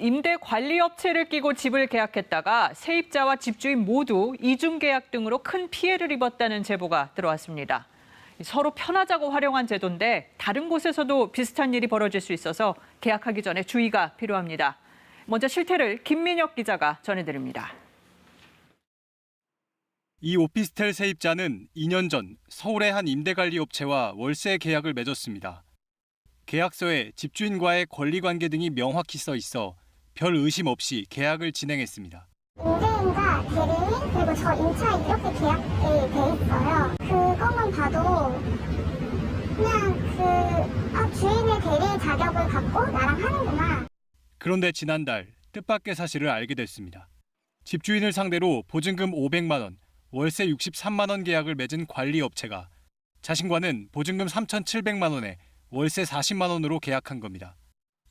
임대 관리업체를 끼고 집을 계약했다가 세입자와 집주인 모두 이중계약 등으로 큰 피해를 입었다는 제보가 들어왔습니다. 서로 편하자고 활용한 제도인데 다른 곳에서도 비슷한 일이 벌어질 수 있어서 계약하기 전에 주의가 필요합니다. 먼저 실태를 김민혁 기자가 전해드립니다. 이 오피스텔 세입자는 2년 전 서울의 한 임대관리업체와 월세 계약을 맺었습니다. 계약서에 집주인과의 권리관계 등이 명확히 써 있어 별 의심 없이 계약을 진행했습니다. 임대인과 대리인 그리고 저 임차인 이렇게 계약이 돼 있어요. 그것만 봐도 그냥 주인의 대리 자격을 갖고 나랑 하는구나. 그런데 지난달 뜻밖의 사실을 알게 됐습니다. 집주인을 상대로 보증금 500만 원, 월세 63만 원 계약을 맺은 관리업체가 자신과는 보증금 3,700만 원에 월세 40만 원으로 계약한 겁니다.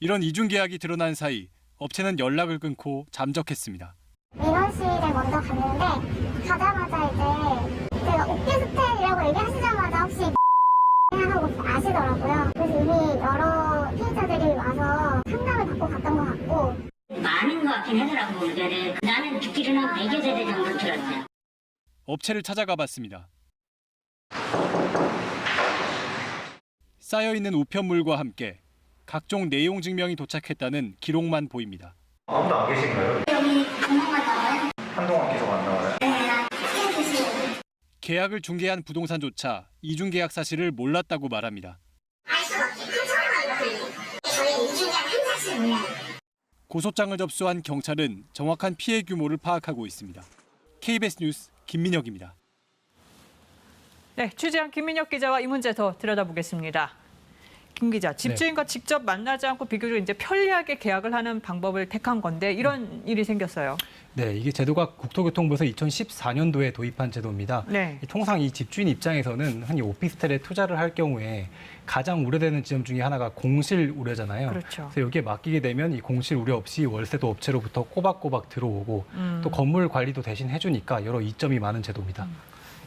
이런 이중계약이 드러난 사이 업체는 연락을 끊고 잠적했습니다. 민원실에 먼저 갔는데 가자마자 이제 제가 오피스텔이라고 얘기하시자마자 혹시 하고 아시더라고요. 그래서 이미 여러 피해자들이 와서 상담을 받고 갔던 것 같고. 많은 것 같긴 하더라고. 나는 듣기로는 한 100여 세대 정도 들었어요. 업체를 찾아가 봤습니다. 쌓여있는 우편물과 함께 각종 내용 증명이 도착했다는 기록만 보입니다. 아무도 안 계신가요? 여기 금방만 나와요? 한동안 계속 안 나와요? 네, 계약을 중개한 부동산조차 이중계약 사실을 몰랐다고 말합니다. 고소장을 접수한 경찰은 정확한 피해 규모를 파악하고 있습니다. KBS 뉴스 김민혁입니다. 네, 취재한 김민혁 기자와 이 문제 더 들여다보겠습니다. 김 기자, 집주인과 직접 만나지 않고 비교적 이제 편리하게 계약을 하는 방법을 택한 건데 이런 일이 생겼어요. 네, 이게 제도가 국토교통부에서 2014년도에 도입한 제도입니다. 네. 통상 이 집주인 입장에서는 흔히 오피스텔에 투자를 할 경우에 가장 우려되는 지점 중에 하나가 공실 우려잖아요. 그렇죠. 그래서 여기에 맡기게 되면 이 공실 우려 없이 월세도 업체로부터 꼬박꼬박 들어오고 또 건물 관리도 대신 해주니까 여러 이점이 많은 제도입니다.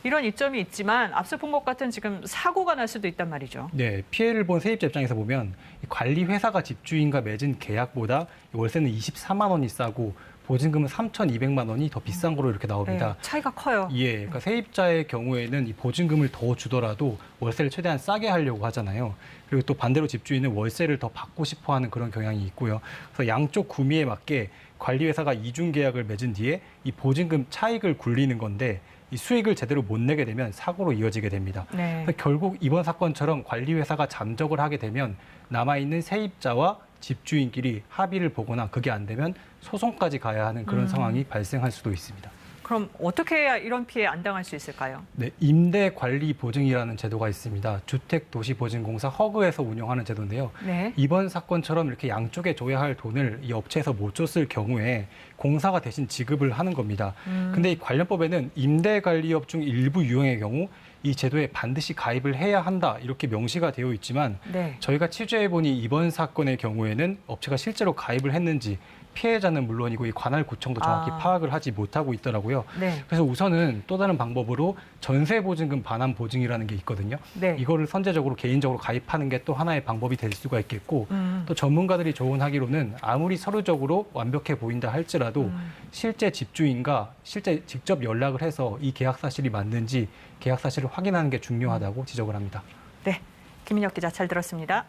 이런 이점이 있지만 앞서 본 것 같은 지금 사고가 날 수도 있단 말이죠. 네, 피해를 본 세입자 입장에서 보면 관리 회사가 집주인과 맺은 계약보다 월세는 24만 원이 싸고 보증금은 3,200만 원이 더 비싼 거로 이렇게 나옵니다. 네, 차이가 커요. 예, 그러니까 세입자의 경우에는 이 보증금을 더 주더라도 월세를 최대한 싸게 하려고 하잖아요. 그리고 또 반대로 집주인은 월세를 더 받고 싶어하는 그런 경향이 있고요. 그래서 양쪽 구미에 맞게 관리회사가 이중 계약을 맺은 뒤에 이 보증금 차익을 굴리는 건데 이 수익을 제대로 못 내게 되면 사고로 이어지게 됩니다. 네. 결국 이번 사건처럼 관리회사가 잠적을 하게 되면 남아있는 세입자와 집주인끼리 합의를 보거나 그게 안 되면 소송까지 가야 하는 그런 상황이 발생할 수도 있습니다. 그럼 어떻게 해야 이런 피해 안 당할 수 있을까요? 네, 임대관리보증이라는 제도가 있습니다. 주택도시보증공사 허그에서 운영하는 제도인데요. 네. 이번 사건처럼 이렇게 양쪽에 줘야 할 돈을 이 업체에서 못 줬을 경우에 공사가 대신 지급을 하는 겁니다. 근데 이 관련법에는 임대관리업 중 일부 유형의 경우 이 제도에 반드시 가입을 해야 한다 이렇게 명시가 되어 있지만 네. 저희가 취재해보니 이번 사건의 경우에는 업체가 실제로 가입을 했는지 피해자는 물론이고 이 관할구청도 정확히 파악을 하지 못하고 있더라고요. 네. 그래서 우선은 또 다른 방법으로 전세보증금 반환 보증이라는 게 있거든요. 네. 이거를 선제적으로 개인적으로 가입하는 게 또 하나의 방법이 될 수가 있겠고 또 전문가들이 조언하기로는 아무리 서류적으로 완벽해 보인다 할지라도 실제 집주인과 실제 직접 연락을 해서 이 계약 사실이 맞는지 계약 사실을 확인하는 게 중요하다고 지적을 합니다. 네, 김민혁 기자 잘 들었습니다.